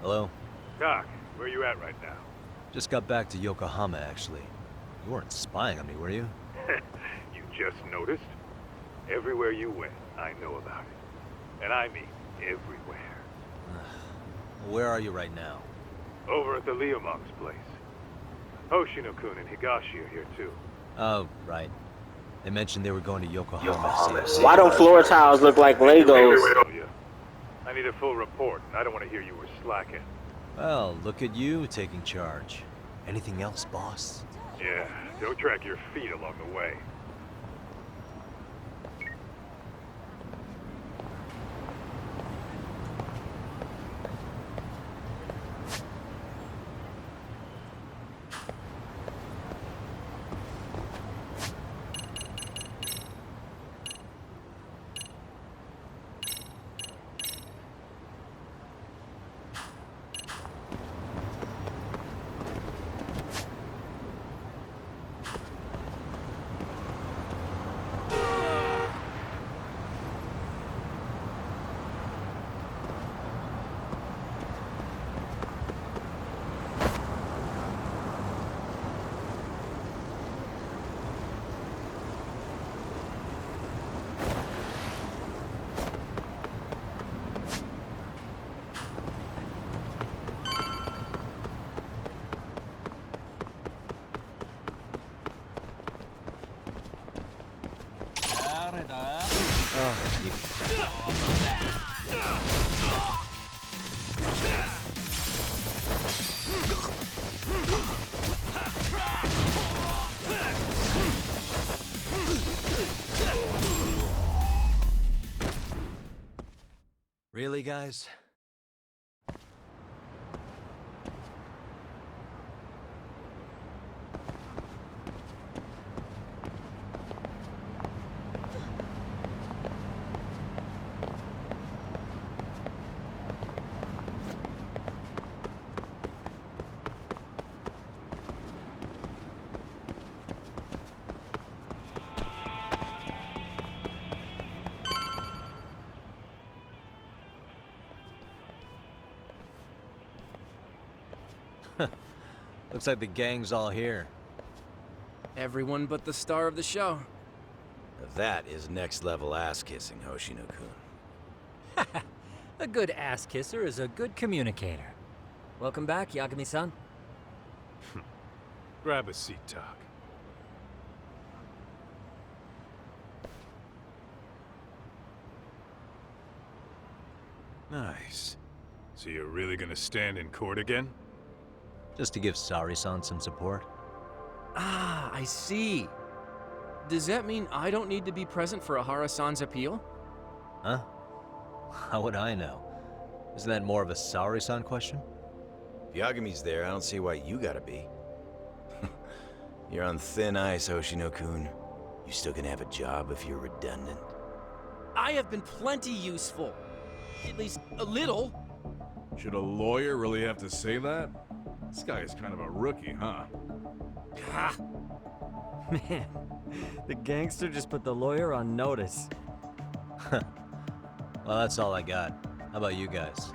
Hello? Doc, where you at right now? Just got back to Yokohama, actually. You weren't spying on me, were you? You just noticed? Everywhere you went, I know about it. And I mean everywhere. Where are you right now? Over at the Leomont's place. Hoshino-kun and Higashi are here too. Oh, right. They mentioned they were going to Yokohama. Why don't floor tiles look like Legos? I need a full report, and I don't want to hear you were slacking. Well, look at you taking charge. Anything else, boss? Yeah, don't drag your feet along the way. Really, guys? Looks like the gang's all here. Everyone but the star of the show. That is next-level ass-kissing, Hoshino-kun. A good ass kisser is a good communicator. Welcome back, Yagami-san. Grab a seat, Doc. Nice. So you're really gonna stand in court again? Just to give Sari-san some support. Ah, I see. Does that mean I don't need to be present for Ahara-san's appeal? Huh? How would I know? Isn't that more of a Sari-san question? If Yagami's there, I don't see why you gotta be. You're on thin ice, Hoshino-kun. You still gonna have a job if you're redundant? I have been plenty useful. At least a little. Should a lawyer really have to say that? This guy is kind of a rookie, huh? Ah, Man, the gangster just put the lawyer on notice. Well, that's all I got. How about you guys?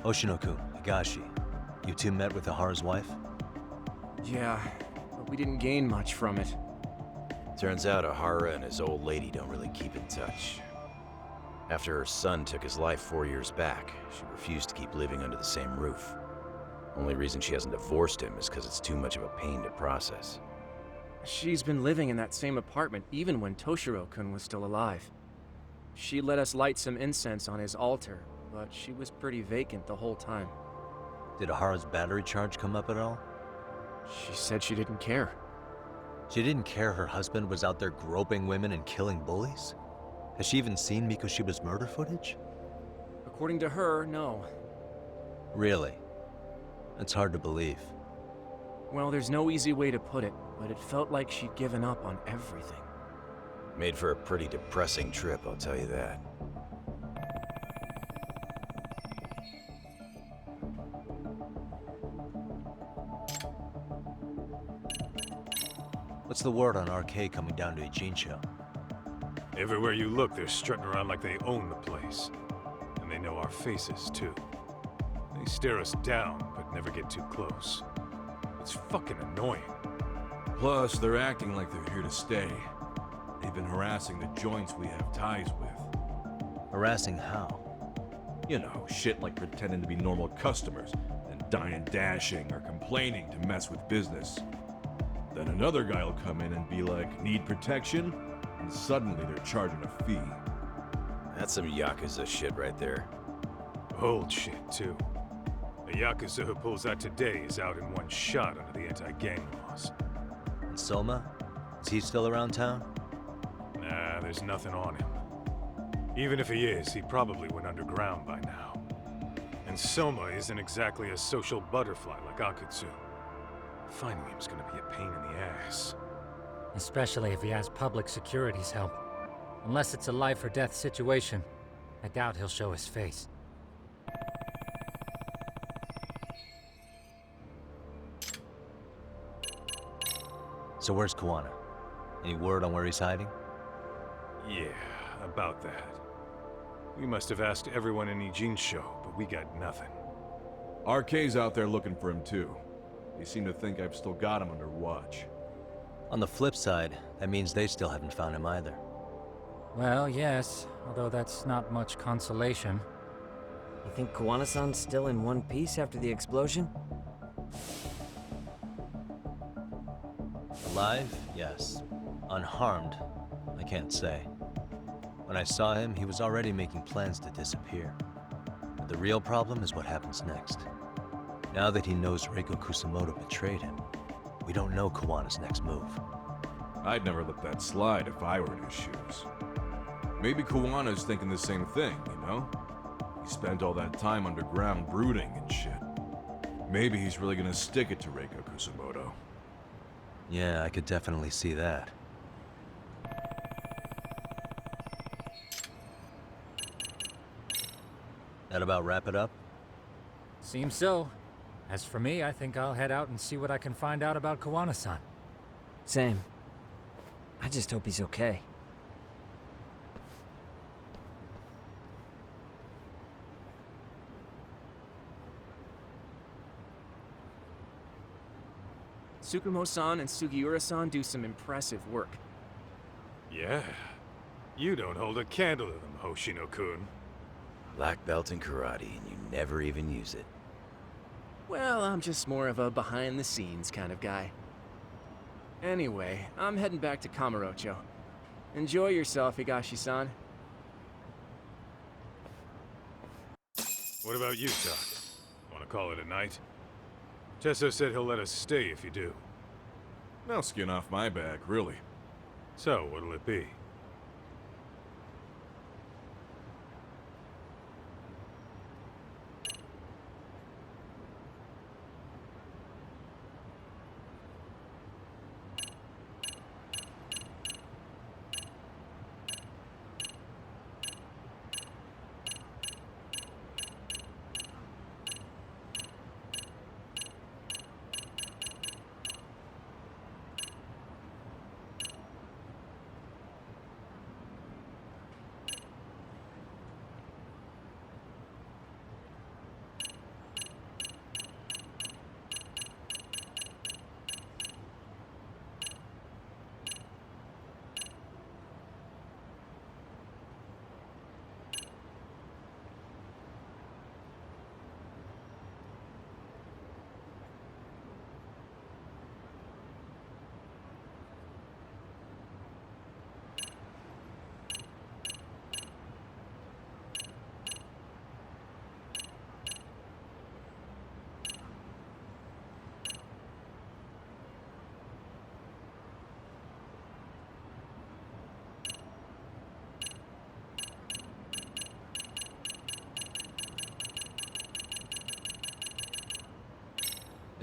Hoshino-kun, Higashi, you two met with Ahara's wife? yeah, but we didn't gain much from it. Turns out Ahara and his old lady don't really keep in touch. After her son took his life 4 years back, she refused to keep living under the same roof. Only reason she hasn't divorced him is because it's too much of a pain to process. She's been living in that same apartment even when Toshiro-kun was still alive. She let us light some incense on his altar, but she was pretty vacant the whole time. Did Ahara's battery charge come up at all? She said she didn't care. She didn't care her husband was out there groping women and killing bullies? Has she even seen Mikushiba's murder footage? According to her, no. Really? That's hard to believe. Well, there's no easy way to put it, but it felt like she'd given up on everything. Made for a pretty depressing trip, I'll tell you that. What's the word on RK coming down to Ijincho? Everywhere you look, they're strutting around like they own the place. And they know our faces, too. They stare us down, but never get too close. It's fucking annoying. Plus, they're acting like they're here to stay. They've been harassing the joints we have ties with. Harassing how? You know, shit like pretending to be normal customers, and dying dashing or complaining to mess with business. Then another guy will come in and be like, need protection? And suddenly they're charging a fee. That's some Yakuza shit right there. Old shit, too. A Yakuza who pulls out today is out in one shot under the anti-gang laws. And Soma? Is he still around town? Nah, there's nothing on him. Even if he is, he probably went underground by now. And Soma isn't exactly a social butterfly like Akutsu. Finding him's gonna be a pain in the ass. Especially if he has public security's help. Unless it's a life or death situation, I doubt he'll show his face. So where's Kawana? Any word on where he's hiding? Yeah, about that. We must have asked everyone in Ijincho, but we got nothing. RK's out there looking for him too. They seem to think I've still got him under watch. On the flip side, that means they still haven't found him either. Well, yes, although that's not much consolation. You think Kawana-san's still in one piece after the explosion? Alive? Yes. Unharmed? I can't say. When I saw him, he was already making plans to disappear. But the real problem is what happens next. Now that he knows Reiko Kusamoto betrayed him, we don't know Kawana's next move. I'd never let that slide if I were in his shoes. Maybe Kawana's thinking the same thing, you know? He spent all that time underground brooding and shit. Maybe he's really gonna stick it to Reiko Kusamoto. Yeah, I could definitely see that. That about wrap it up? Seems so. As for me, I think I'll head out and see what I can find out about Kawana-san. Same. I just hope he's okay. Tsukumo-san and Sugiura-san do some impressive work. Yeah. You don't hold a candle to them, Hoshino-kun. Black belt in karate, and you never even use it. Well, I'm just more of a behind-the-scenes kind of guy. Anyway, I'm heading back to Kamurocho. Enjoy yourself, Higashi-san. What about you, Doc? Wanna call it a night? Tesso said he'll let us stay if you do. No skin off my back, really. So, what'll it be?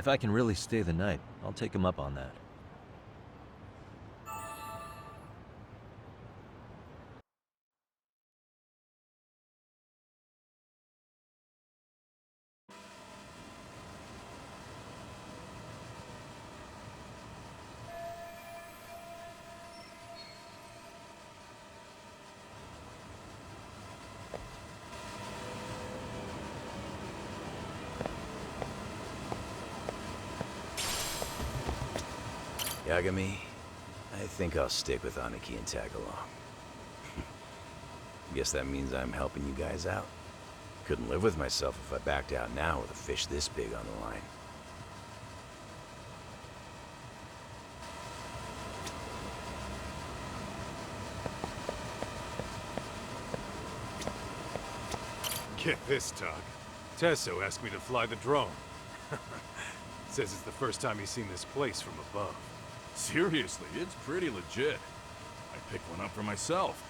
If I can really stay the night, I'll take him up on that. Yagami, I think I'll stick with Aniki and tag along. Guess that means I'm helping you guys out. Couldn't live with myself if I backed out now with a fish this big on the line. Get this, Tug. Tesso asked me to fly the drone. Says it's the first time he's seen this place from above. Seriously, it's pretty legit. I picked one up for myself.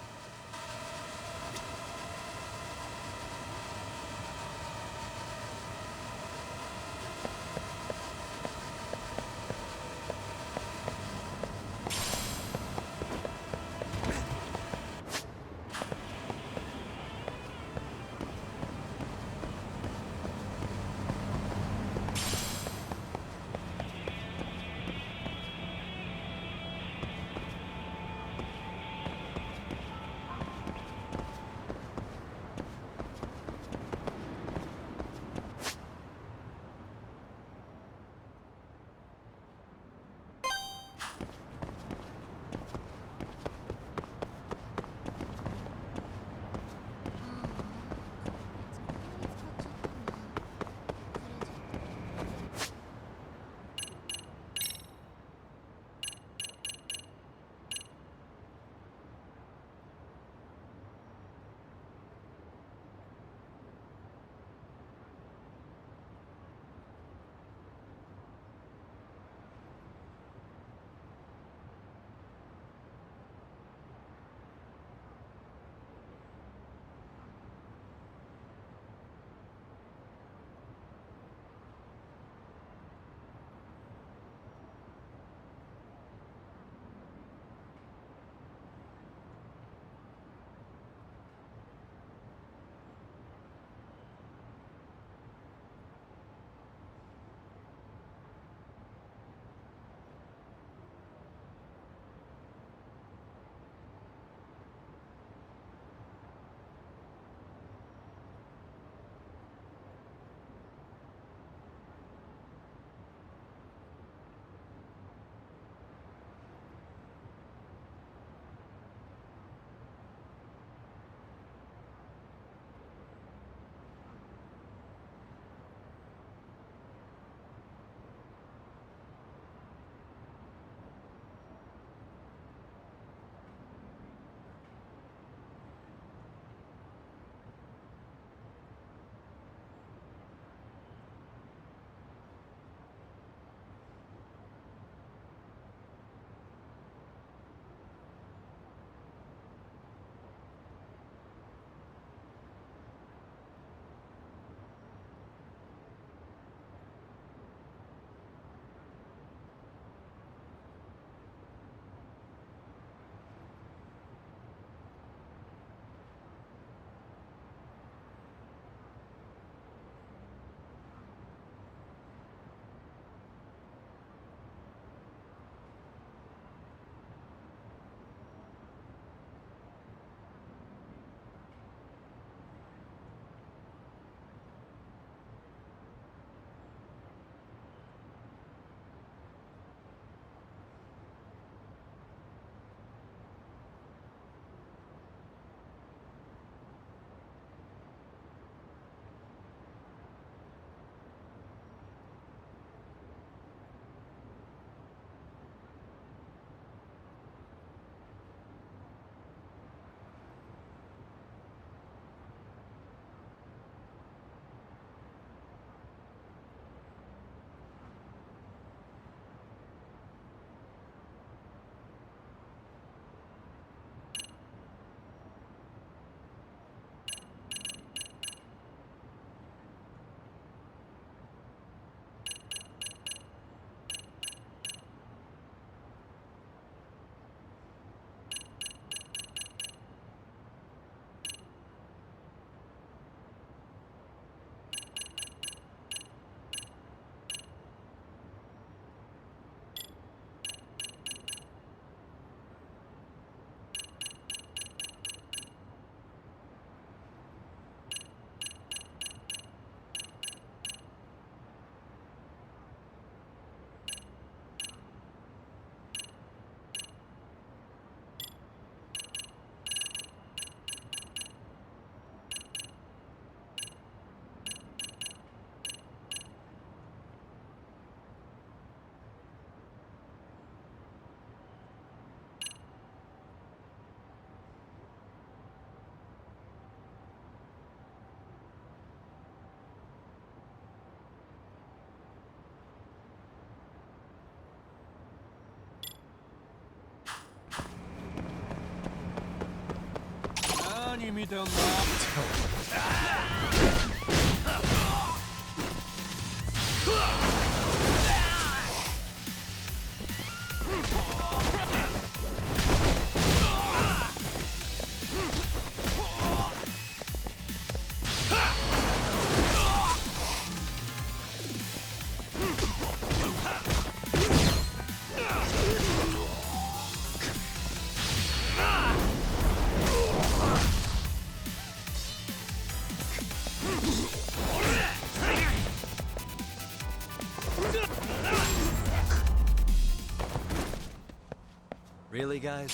Really, guys?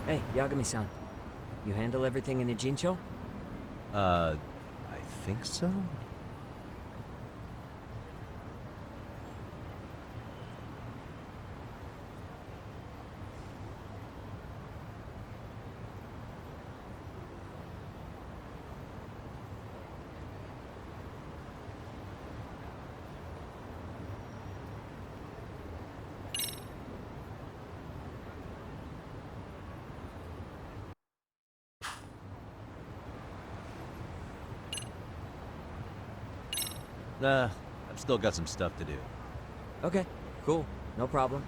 Hey, Yagami-san. You handle everything in a Jincho? I think so? Nah, I've still got some stuff to do. Okay, cool. No problem.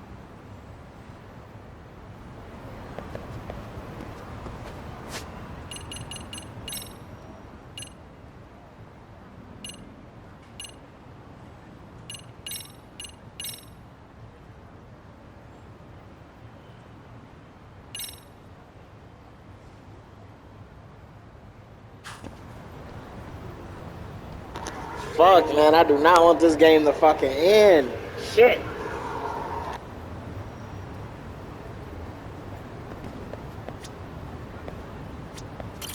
Fuck, man, I do not want this game to fucking end. Shit.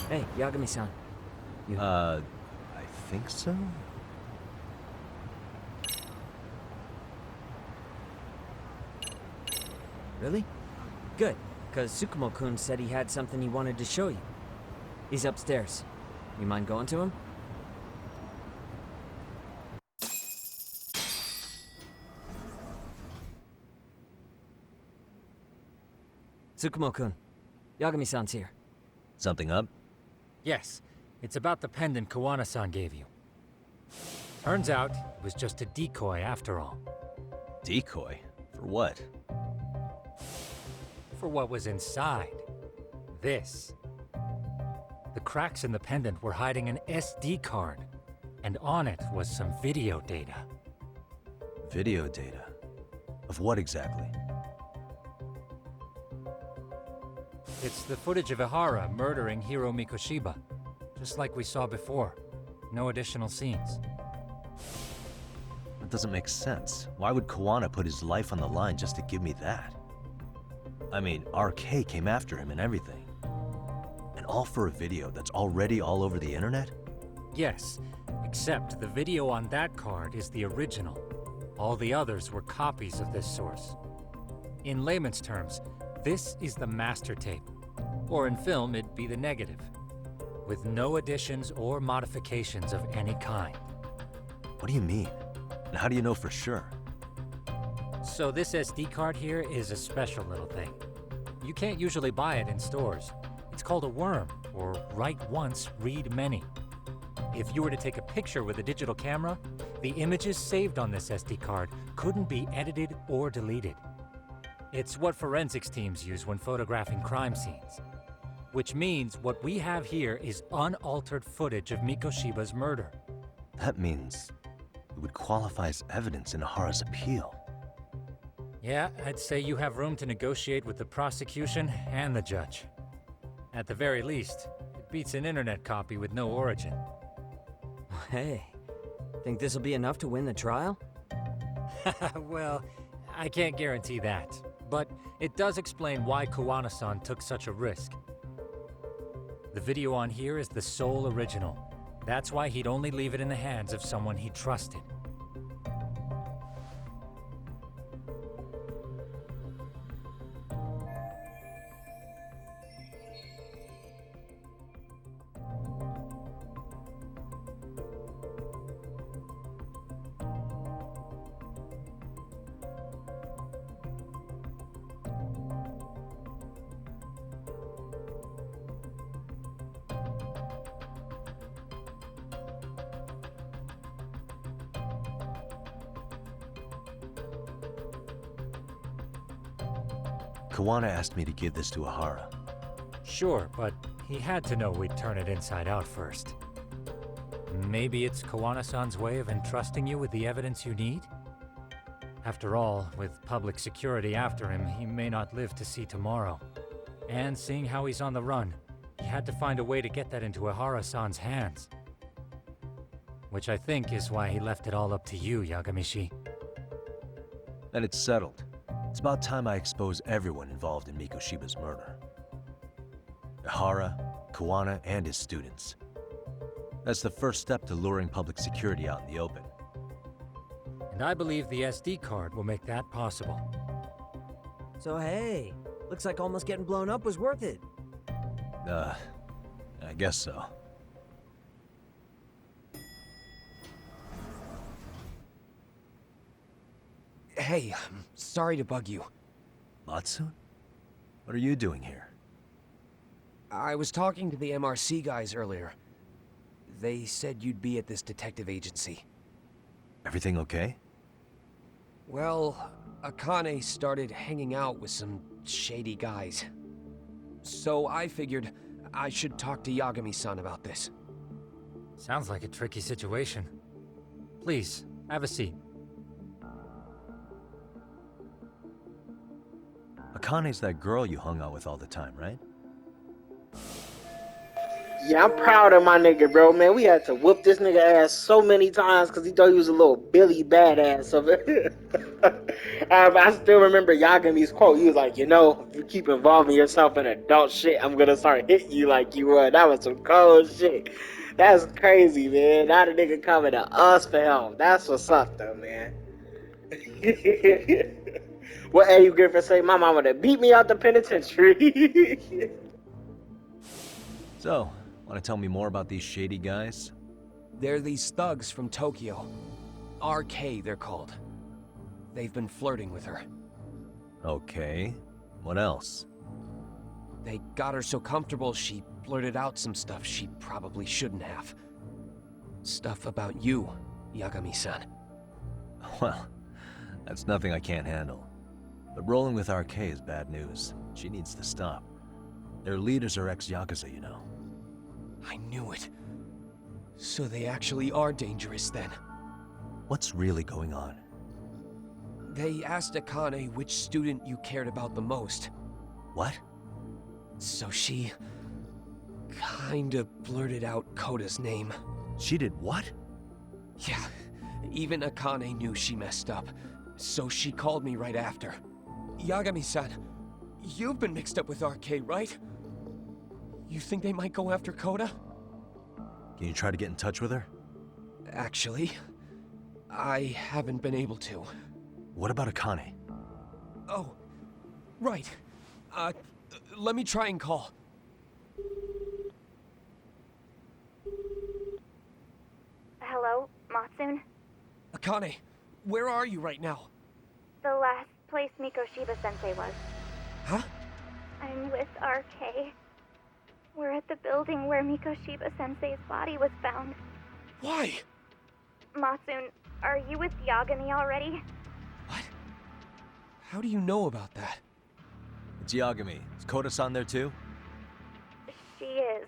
Hey, Yagami-san. You... I think so? Really? Good, because Tsukumo-kun said he had something he wanted to show you. He's upstairs. You mind going to him? Tsukumo-kun, Yagami-san's here. Something up? Yes, it's about the pendant Kawana-san gave you. Turns out, it was just a decoy after all. Decoy? For what? For what was inside. This. The cracks in the pendant were hiding an SD card, and on it was some video data. Video data? Of what exactly? It's the footage of Ihara murdering Hiro Mikoshiba, just like we saw before. No additional scenes. That doesn't make sense. Why would Kawana put his life on the line just to give me that? I mean, RK came after him and everything. And all for a video that's already all over the internet? Yes, except the video on that card is the original. All the others were copies of this source. In layman's terms, this is the master tape. Or in film, it'd be the negative. With no additions or modifications of any kind. What do you mean? And how do you know for sure? So this SD card here is a special little thing. You can't usually buy it in stores. It's called a worm, or write once, read many. If you were to take a picture with a digital camera, the images saved on this SD card couldn't be edited or deleted. It's what forensics teams use when photographing crime scenes. Which means what we have here is unaltered footage of Mikoshiba's murder. That means it would qualify as evidence in Ihara's appeal. Yeah, I'd say you have room to negotiate with the prosecution and the judge. At the very least, it beats an internet copy with no origin. Hey, think this'll be enough to win the trial? Well, I can't guarantee that. But it does explain why Kawana-san took such a risk. The video on here is the sole original. That's why he'd only leave it in the hands of someone he trusted. Kawana asked me to give this to Ahara. Sure, but he had to know we'd turn it inside out first. Maybe it's Kawana-san's way of entrusting you with the evidence you need? After all, with public security after him, he may not live to see tomorrow. And seeing how he's on the run, he had to find a way to get that into Ahara-san's hands. Which I think is why he left it all up to you, Yagamishi. Then it's settled. It's about time I expose everyone involved in Mikoshiba's murder. Ahara, Kawana, and his students. That's the first step to luring public security out in the open. And I believe the SD card will make that possible. So hey, looks like almost getting blown up was worth it. I guess so. Hey, I'm sorry to bug you. Matsun? What are you doing here? I was talking to the MRC guys earlier. They said you'd be at this detective agency. Everything okay? Well, Akane started hanging out with some shady guys. So I figured I should talk to Yagami-san about this. Sounds like a tricky situation. Please, have a seat. Akane's that girl you hung out with all the time, right? Yeah, I'm proud of my nigga, bro, man. We had to whoop this nigga ass so many times because he thought he was a little Billy badass. So, I still remember Yagami's quote. He was like, you know, if you keep involving yourself in adult shit, I'm gonna start hitting you like you were. That was some cold shit. That's crazy, man. Now the nigga coming to us for help. That's what's up, though, man. What Eddie Griffin say? My mama would have beat me out the penitentiary. So, want to tell me more about these shady guys? They're these thugs from Tokyo. RK, they're called. They've been flirting with her. Okay. What else? They got her so comfortable she blurted out some stuff she probably shouldn't have. Stuff about you, Yagami-san. Well, that's nothing I can't handle. But rolling with RK is bad news. She needs to stop. Their leaders are ex-Yakuza, you know. I knew it. So they actually are dangerous then. What's really going on? They asked Akane which student you cared about the most. What? So she kinda blurted out Koda's name. She did what? Yeah, even Akane knew she messed up. So she called me right after. Yagami-san, you've been mixed up with RK, right? You think they might go after Koda? Can you try to get in touch with her? Actually, I haven't been able to. What about Akane? Oh, right. Let me try and call. Hello, Matsun? Akane, where are you right now? The last place Mikoshiba-sensei was. Huh? I'm with RK. We're at the building where Mikoshiba-sensei's body was found. Why? Matsun, are you with Yagami already? What? How do you know about that? It's Yagami. Is Koda-san there too? She is.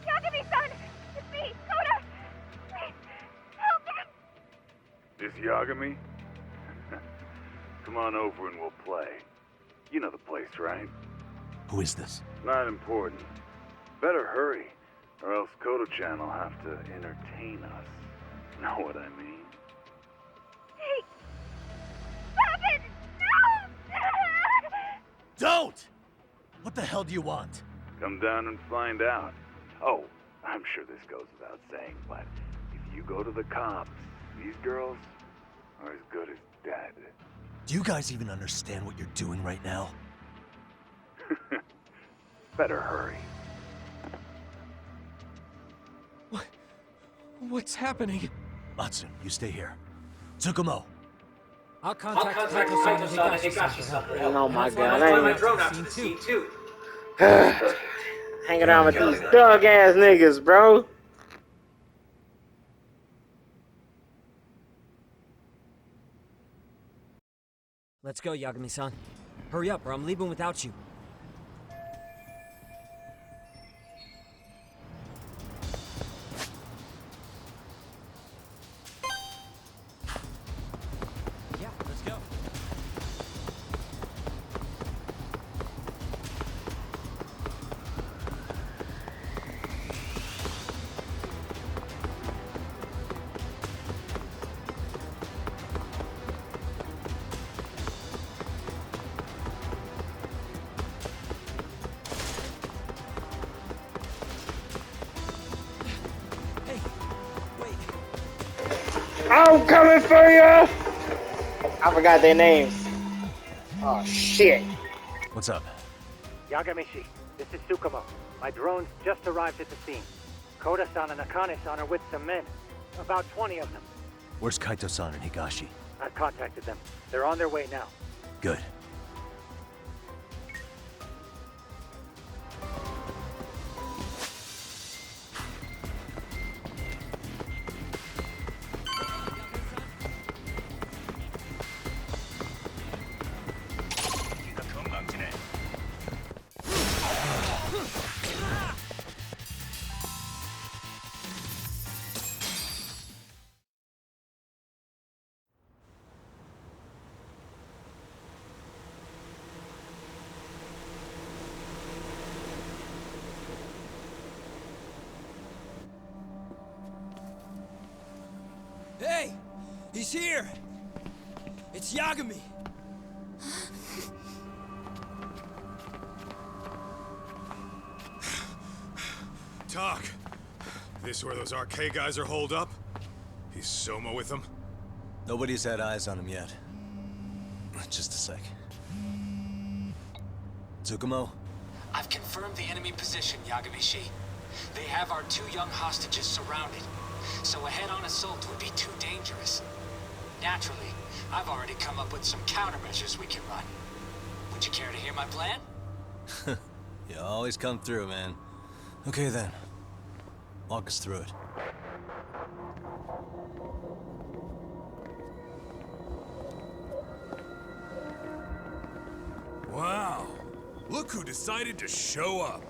Yagami-san! It's me, Koda! Please, help me! This Yagami? Come on over and we'll play. You know the place, right? Who is this? Not important. Better hurry, or else Kodo-chan will have to entertain us. Know what I mean? Hey! Stop it! No! Don't! What the hell do you want? Come down and find out. Oh, I'm sure this goes without saying, but if you go to the cops, these girls are as good as dead. Do you guys even understand what you're doing right now? Better hurry. What's happening? Matsun, you stay here. Tsukumo! I'll contact Kaito-san and Higashi-san for help. Oh my And I'll god, fly I my ain't drone out to the scene too. hanging around with these thug ass niggas, bro. Let's go, Yagami-san. Hurry up, or I'm leaving without you. Yeah, let's go. I'm coming for you! I forgot their names. Oh, shit. What's up? Yagamishi, this is Tsukumo. My drones just arrived at the scene. Koda-san and Akane-san are with some men. About 20 of them. Where's Kaito-san and Higashi? I've contacted them. They're on their way now. Good. Hey! He's here! It's Yagami! Talk. This where those RK guys are holed up? He's Soma with them? Nobody's had eyes on him yet. Just a sec. Tsukumo? I've confirmed the enemy position, Yagamishi. They have our 2 young hostages surrounded, so a head-on assault would be too dangerous. Naturally, I've already come up with some countermeasures we can run. Would you care to hear my plan? You always come through, man. Okay then. Walk us through it. Wow. Look who decided to show up.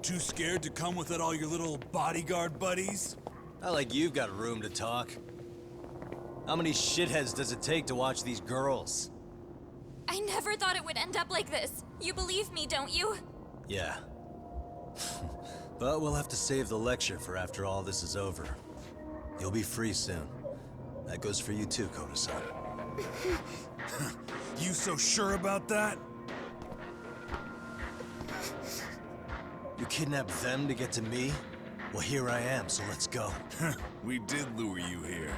Too scared to come with all your little bodyguard buddies? Not like you've got room to talk. How many shitheads does it take to watch these girls? I never thought it would end up like this. You believe me, don't you? Yeah. But we'll have to save the lecture for after all this is over. You'll be free soon. That goes for you too, Koda-san. You so sure about that? You kidnapped them to get to me? Well, here I am, so let's go. We did lure you here,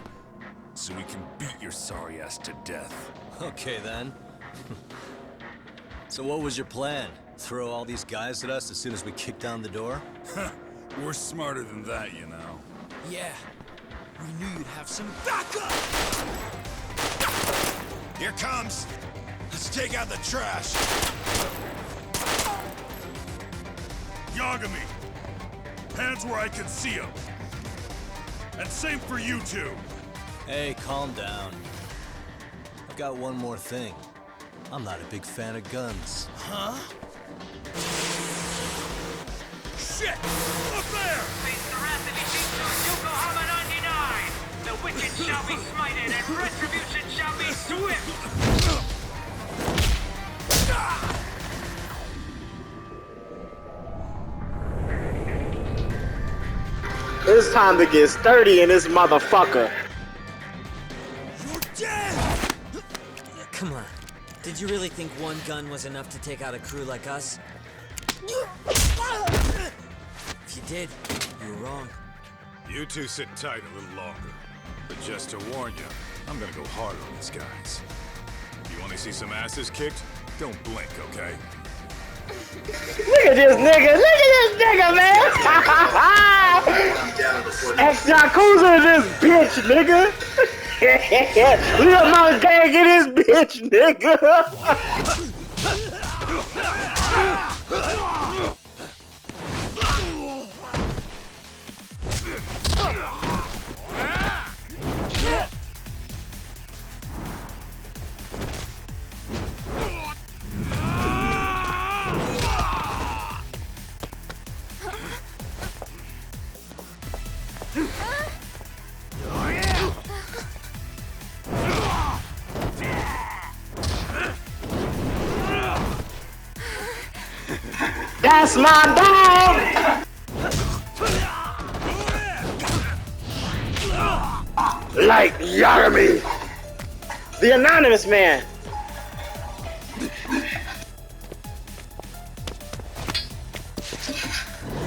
so we can beat your sorry ass to death. Okay, then. So what was your plan? Throw all these guys at us as soon as we kick down the door? We're smarter than that, you know. Yeah. We knew you'd have some backup! Here comes! Let's take out the trash! Yagami! Hands where I can see them! And same for you two! Hey, calm down. I've got one more thing. I'm not a big fan of guns. Huh? Shit! Up there! Face the wrath of Ishitsu Yokohama 99! The wicked shall be smited and retribution shall be swift! It's time to get sturdy in this motherfucker. You're dead! Come on. Did you really think one gun was enough to take out a crew like us? If you did, you were wrong. You two sit tight a little longer. But just to warn you, I'm gonna go harder on these guys. If you only see some asses kicked, don't blink, okay? Look at this nigga! Look at this nigga, man! Ex-Yakuza this bitch, nigga! Lil Mount Gang in this bitch, nigga! That's my dog! Like Yagami! The anonymous man!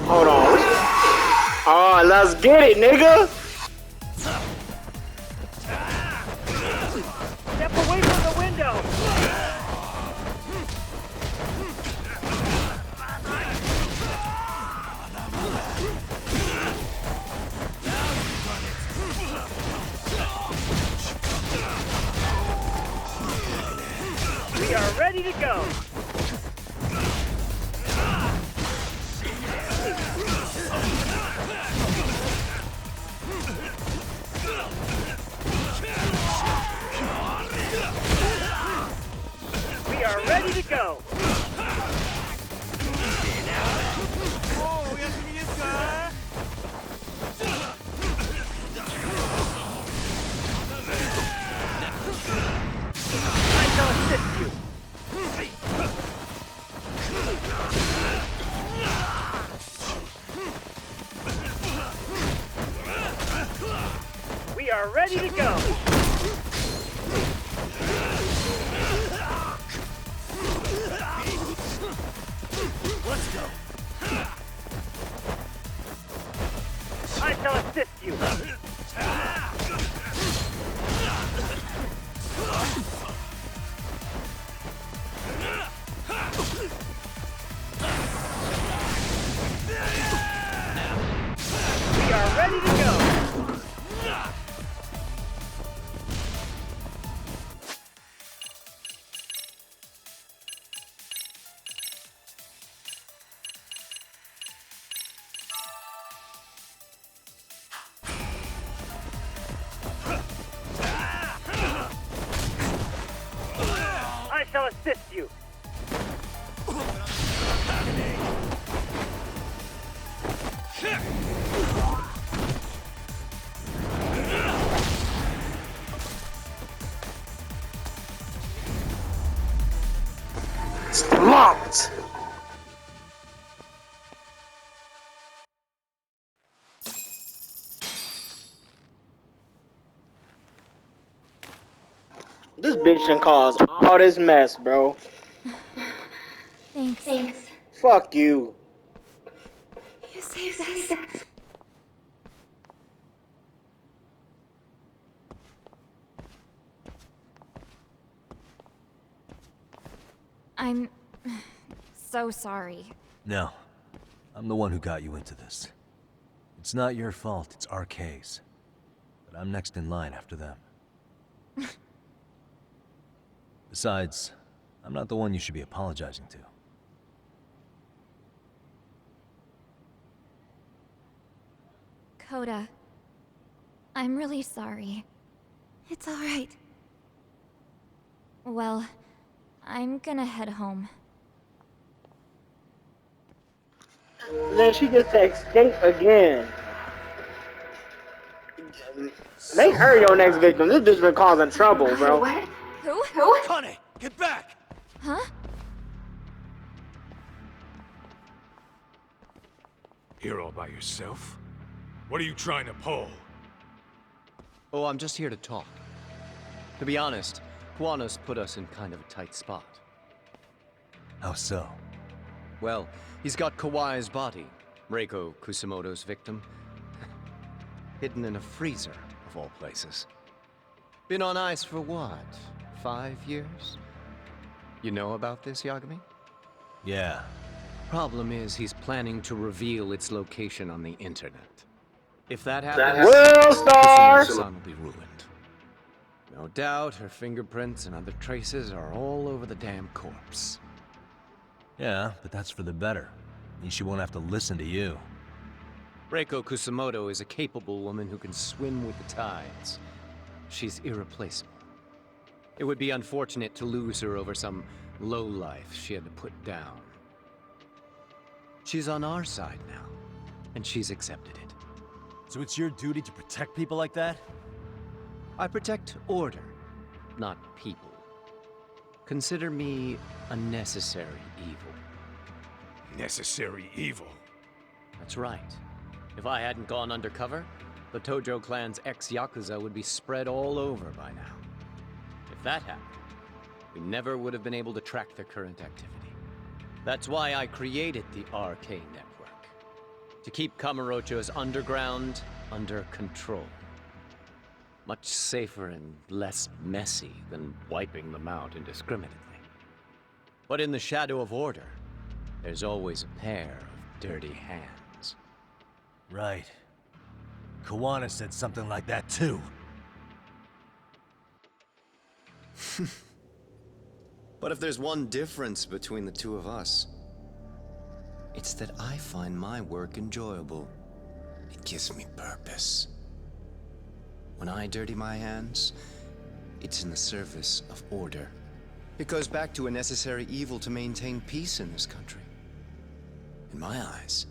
Hold on. Oh, let's get it, nigga! Step away from the window! We are ready to go! We are ready to go! I shall assist you. We are ready to go. Let's go. I shall assist you. We are ready to go. I shall assist you. Locked! This bitch done caused all this mess, bro. Thanks. Fuck you. You saved us. I'm so sorry. No. I'm the one who got you into this. It's not your fault, it's RK's. But I'm next in line after them. Besides, I'm not the one you should be apologizing to. Coda, I'm really sorry. It's alright. Well, I'm gonna head home. Then she gets to escape again. Make her your next victim. This bitch been causing trouble, bro. What? Who? Connie, get back! Huh? Here all by yourself? What are you trying to pull? Oh, I'm just here to talk. To be honest, Juanos put us in kind of a tight spot. How so? Well, he's got Kawai's body, Reiko Kusamoto's victim, hidden in a freezer, of all places. Been on ice for what, 5 years? You know about this, Yagami? Yeah. Problem is, he's planning to reveal its location on the internet. If that happens, World Star! Kusumoto's son will be ruined. No doubt her fingerprints and other traces are all over the damn corpse. Yeah, but that's for the better. Means she won't have to listen to you. Reiko Kusamoto is a capable woman who can swim with the tides. She's irreplaceable. It would be unfortunate to lose her over some lowlife she had to put down. She's on our side now, and she's accepted it. So it's your duty to protect people like that? I protect order, not people. Consider me a necessary evil. Necessary evil. That's right. If I hadn't gone undercover, the Tojo clan's ex-Yakuza would be spread all over by now. If that happened, we never would have been able to track their current activity. That's why I created the RK network. To keep Kamurocho's underground under control. Much safer and less messy than wiping them out indiscriminately. But in the shadow of order, there's always a pair of dirty hands. Right. Kawana said something like that too. But if there's one difference between the two of us, it's that I find my work enjoyable. It gives me purpose. When I dirty my hands, it's in the service of order. It goes back to a necessary evil to maintain peace in this country. In my eyes,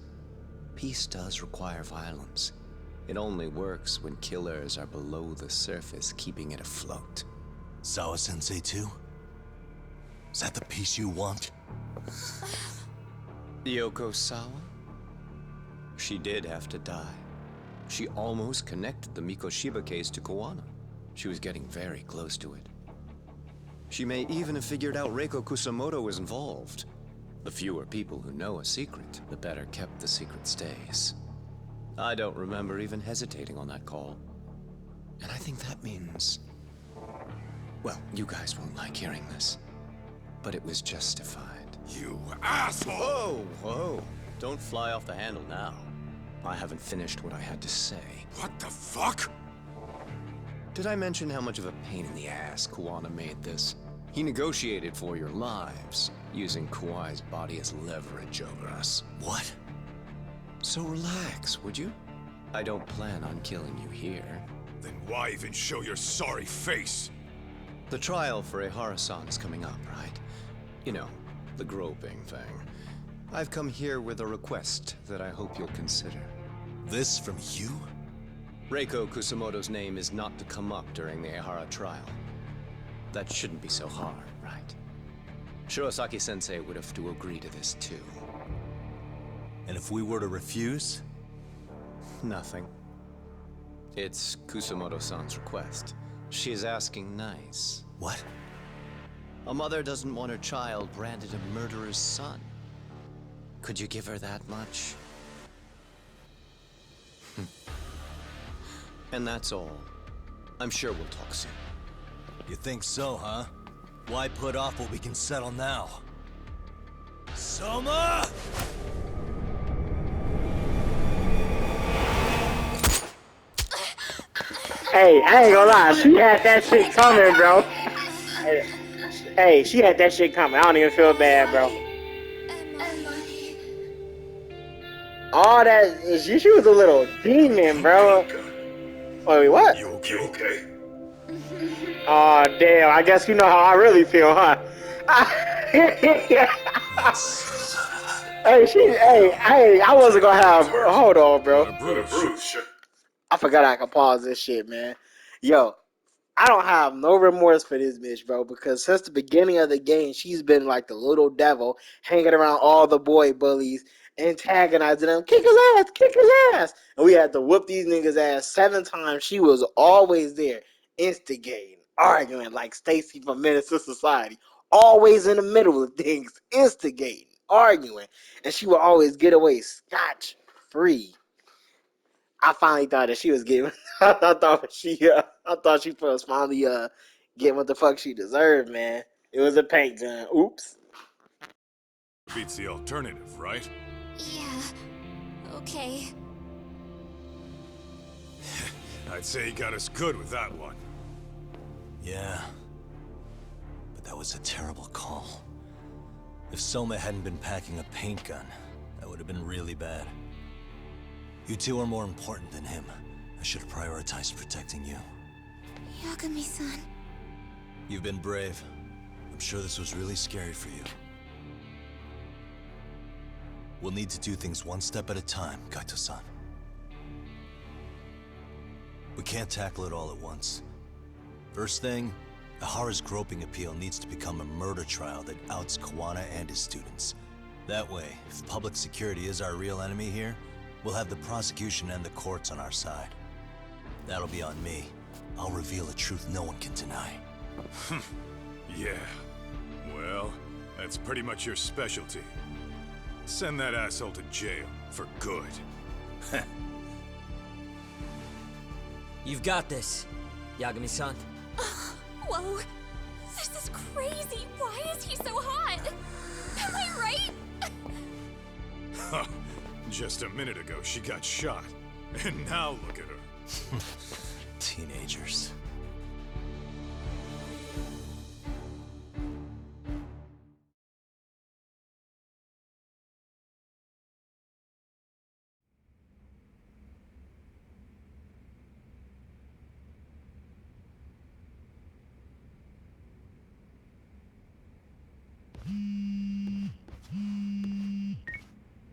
peace does require violence. It only works when killers are below the surface, keeping it afloat. Sawa-sensei too? Is that the peace you want? Yoko Sawa? She did have to die. She almost connected the Mikoshiba case to Kawana. She was getting very close to it. She may even have figured out Reiko Kusamoto was involved. The fewer people who know a secret, the better kept the secret stays. I don't remember even hesitating on that call. And I think that means... well, you guys won't like hearing this, but it was justified. You asshole! Whoa, whoa. Don't fly off the handle now. I haven't finished what I had to say. What the fuck? Did I mention how much of a pain in the ass Kawana made this? He negotiated for your lives, using Kawai's body as leverage over us. What? So relax, would you? I don't plan on killing you here. Then why even show your sorry face? The trial for Ehara-san is coming up, right? You know, the groping thing. I've come here with a request that I hope you'll consider. This from you? Reiko Kusamoto's name is not to come up during the Ehara trial. That shouldn't be so hard, right? Shirosaki-sensei would have to agree to this too. And if we were to refuse? Nothing. It's Kusamoto-san's request. She's asking nice. What? A mother doesn't want her child branded a murderer's son. Could you give her that much? And that's all. I'm sure we'll talk soon. You think so, huh? Why put off what we can settle now? Soma! Hey, I ain't gonna lie, she had that shit coming, bro. Hey, she had that shit coming. I don't even feel bad, bro. All that, she was a little demon, bro. Wait, what? You okay? Oh, damn, I guess you know how I really feel, huh? Hey, I wasn't gonna have, hold on, bro. I forgot I could pause this shit, man. Yo, I don't have no remorse for this bitch, bro, because since the beginning of the game, she's been like the little devil, hanging around all the boy bullies, antagonizing them, kick his ass. And we had to whoop these niggas' ass 7 times. She was always there, instigating, arguing like Stacy from Menace to Society. Always in the middle of things, instigating, arguing. And she would always get away scotch-free. I finally thought that she was getting. I thought she was finally getting what the fuck she deserved, man. It was a paint gun. Oops. Beats the alternative, right? Yeah. Okay. I'd say he got us good with that one. Yeah. But that was a terrible call. If Soma hadn't been packing a paint gun, that would have been really bad. You two are more important than him. I should have prioritized protecting you. Yagami-san. You've been brave. I'm sure this was really scary for you. We'll need to do things one step at a time, Kaito-san. We can't tackle it all at once. First thing, Ehara's groping appeal needs to become a murder trial that outs Kawana and his students. That way, if public security is our real enemy here, we'll have the prosecution and the courts on our side. That'll be on me. I'll reveal a truth no one can deny. Yeah. Well, that's pretty much your specialty. Send that asshole to jail for good. You've got this, Yagami-san. Whoa, this is crazy. Why is he so hot? Am I right? Just a minute ago, she got shot. And now look at her. Teenagers.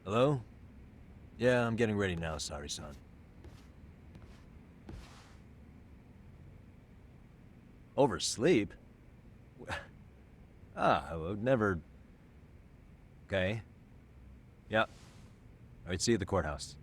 Hello? Yeah, I'm getting ready now, sorry, son. Oversleep? I would never... Okay. Yeah. Alright, see you at the courthouse.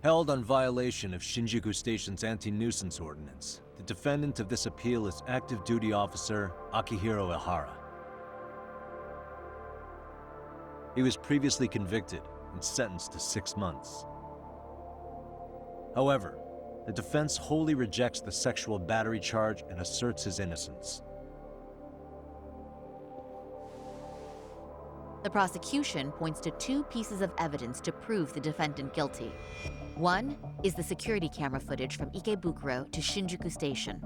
Held on violation of Shinjuku Station's anti-nuisance ordinance, the defendant of this appeal is active duty officer Akihiro Ihara. He was previously convicted and sentenced to 6 months. However, the defense wholly rejects the sexual battery charge and asserts his innocence. The prosecution points to 2 pieces of evidence to prove the defendant guilty. One is the security camera footage from Ikebukuro to Shinjuku Station.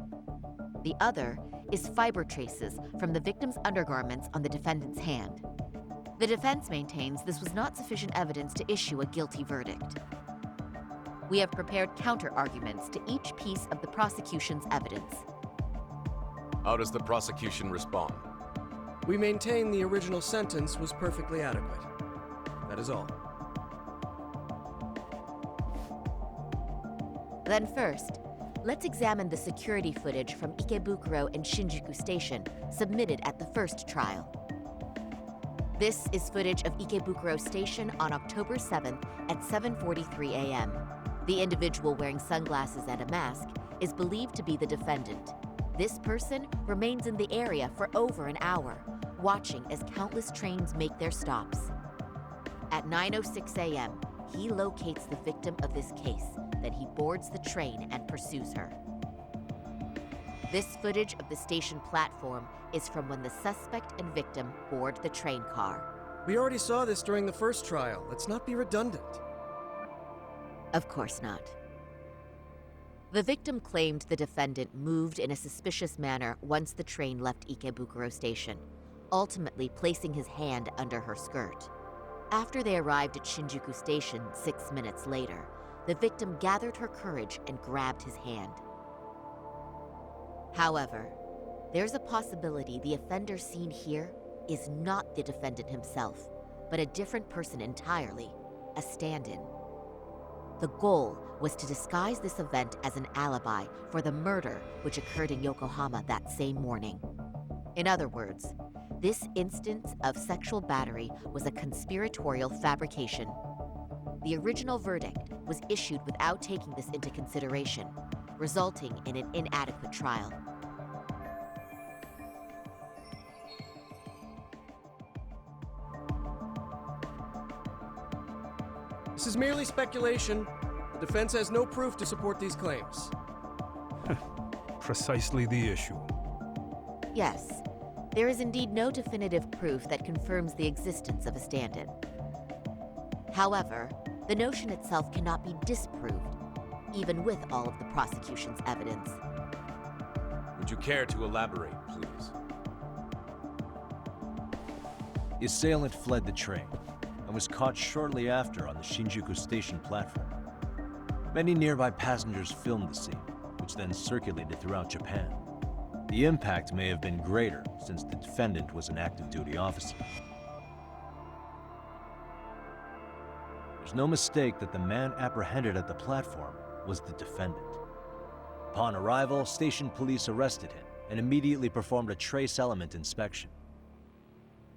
The other is fiber traces from the victim's undergarments on the defendant's hand. The defense maintains this was not sufficient evidence to issue a guilty verdict. We have prepared counter-arguments to each piece of the prosecution's evidence. How does the prosecution respond? We maintain the original sentence was perfectly adequate. That is all. Then first, let's examine the security footage from Ikebukuro and Shinjuku Station submitted at the first trial. This is footage of Ikebukuro Station on October 7th at 7:43 a.m. The individual wearing sunglasses and a mask is believed to be the defendant. This person remains in the area for over an hour, watching as countless trains make their stops. At 9:06 a.m., he locates the victim of this case, then he boards the train and pursues her. This footage of the station platform is from when the suspect and victim board the train car. We already saw this during the first trial. Let's not be redundant. Of course not. The victim claimed the defendant moved in a suspicious manner once the train left Ikebukuro Station, ultimately placing his hand under her skirt. After they arrived at Shinjuku Station 6 minutes later, the victim gathered her courage and grabbed his hand. However, there's a possibility the offender seen here is not the defendant himself, but a different person entirely, a stand-in. The goal was to disguise this event as an alibi for the murder which occurred in Yokohama that same morning. In other words, this instance of sexual battery was a conspiratorial fabrication. The original verdict was issued without taking this into consideration, resulting in an inadequate trial. This is merely speculation. The defense has no proof to support these claims. Precisely the issue. Yes, there is indeed no definitive proof that confirms the existence of a stand-in. However, The notion itself cannot be disproved, even with all of the prosecution's evidence. Would you care to elaborate, please? The assailant fled the train and was caught shortly after on the Shinjuku station platform. Many nearby passengers filmed the scene, which then circulated throughout Japan. The impact may have been greater since the defendant was an active duty officer. There's no mistake that the man apprehended at the platform was the defendant. Upon arrival, station police arrested him and immediately performed a trace element inspection.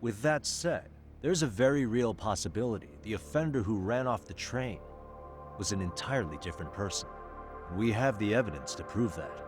With that said, there's a very real possibility the offender who ran off the train was an entirely different person. We have the evidence to prove that.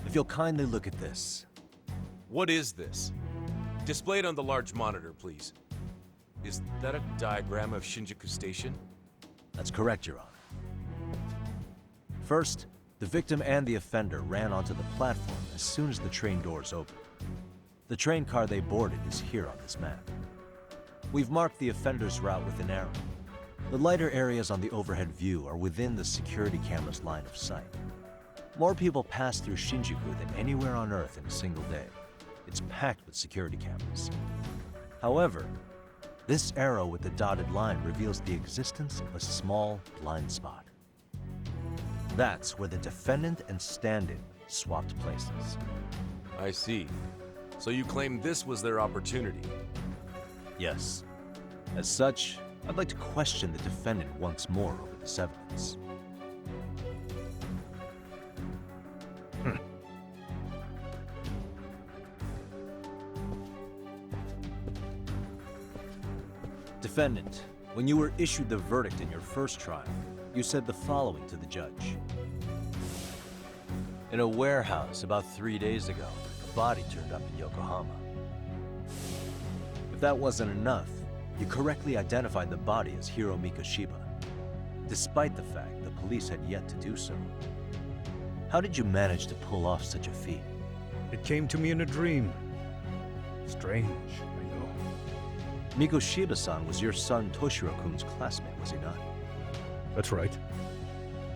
If you'll kindly look at this. What is this? Displayed on the large monitor, please. Is that a diagram of Shinjuku Station? That's correct, Your Honor. First, the victim and the offender ran onto the platform as soon as the train doors opened. The train car they boarded is here on this map. We've marked the offender's route with an arrow. The lighter areas on the overhead view are within the security camera's line of sight. More people pass through Shinjuku than anywhere on Earth in a single day. It's packed with security cameras. However, this arrow with the dotted line reveals the existence of a small blind spot. That's where the defendant and stand-in swapped places. I see. So you claim this was their opportunity? Yes. As such, I'd like to question the defendant once more over this evidence. Defendant, when you were issued the verdict in your first trial, you said the following to the judge. In a warehouse about 3 days ago, a body turned up in Yokohama. If that wasn't enough, you correctly identified the body as Hiro Mikoshiba, despite the fact the police had yet to do so. How did you manage to pull off such a feat? It came to me in a dream. Strange, I know. Mikoshiba-san was your son Toshiro-kun's classmate, was he not? That's right.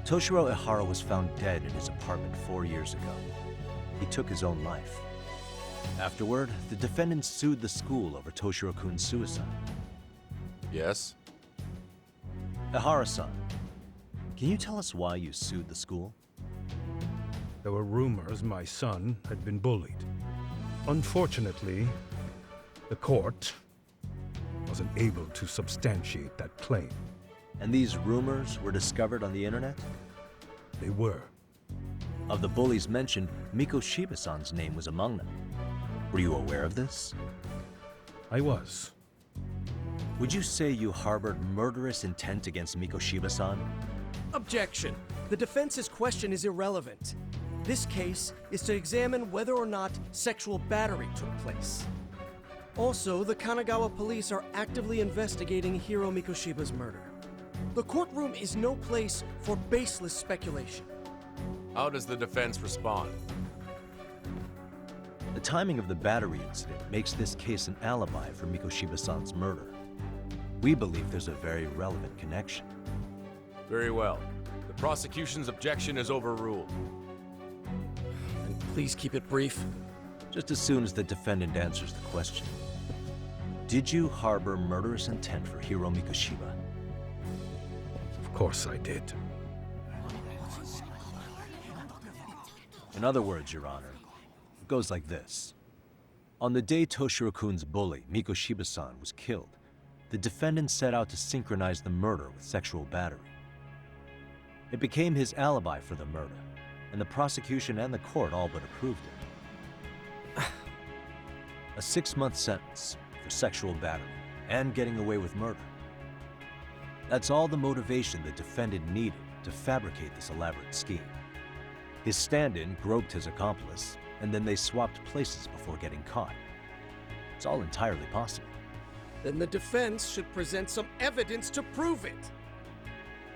Toshiro Ihara was found dead in his apartment 4 years ago. He took his own life. Afterward, the defendant sued the school over Toshiro-kun's suicide. Yes? Ihara-san, can you tell us why you sued the school? There were rumors my son had been bullied. Unfortunately, the court wasn't able to substantiate that claim. And these rumors were discovered on the internet? They were. Of the bullies mentioned, Mikoshiba-san's name was among them. Were you aware of this? I was. Would you say you harbored murderous intent against Mikoshiba-san? Objection. The defense's question is irrelevant. This case is to examine whether or not sexual battery took place. Also, the Kanagawa police are actively investigating Hiro Mikoshiba's murder. The courtroom is no place for baseless speculation. How does the defense respond? The timing of the battery incident makes this case an alibi for Mikoshiba-san's murder. We believe there's a very relevant connection. Very well. The prosecution's objection is overruled. And please keep it brief. Just as soon as the defendant answers the question. Did you harbor murderous intent for Hiro Mikoshiba? Of course I did. In other words, Your Honor, it goes like this. On the day Toshiro-kun's bully, Mikoshiba-san, was killed, the defendant set out to synchronize the murder with sexual battery. It became his alibi for the murder, and the prosecution and the court all but approved it. A 6-month sentence for sexual battery and getting away with murder. That's all the motivation the defendant needed to fabricate this elaborate scheme. His stand-in groped his accomplice, and then they swapped places before getting caught. It's all entirely possible. Then the defense should present some evidence to prove it.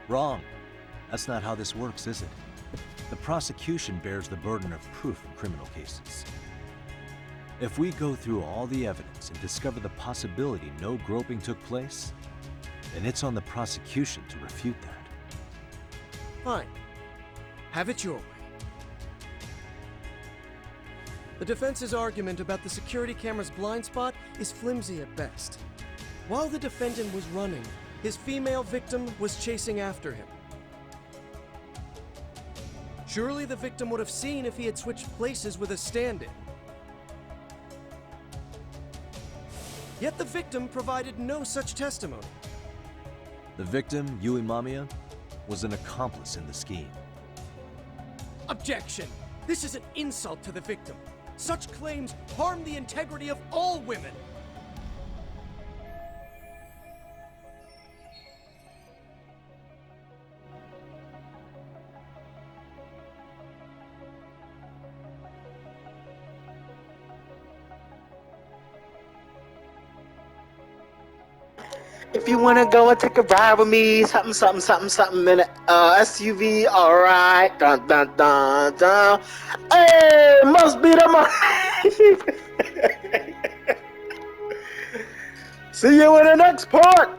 Wrong. That's not how this works, is it? The prosecution bears the burden of proof in criminal cases. If we go through all the evidence and discover the possibility no groping took place, then it's on the prosecution to refute that. Fine. Have it your way. The defense's argument about the security camera's blind spot is flimsy at best. While the defendant was running, his female victim was chasing after him. Surely the victim would have seen if he had switched places with a stand-in. Yet the victim provided no such testimony. The victim, Yui Mamiya, was an accomplice in the scheme. Objection! This is an insult to the victim. Such claims harm the integrity of all women. If you wanna go and take a ride with me, something in a SUV, alright. Dun dun dun dun. Hey, must be the money. See you in the next part.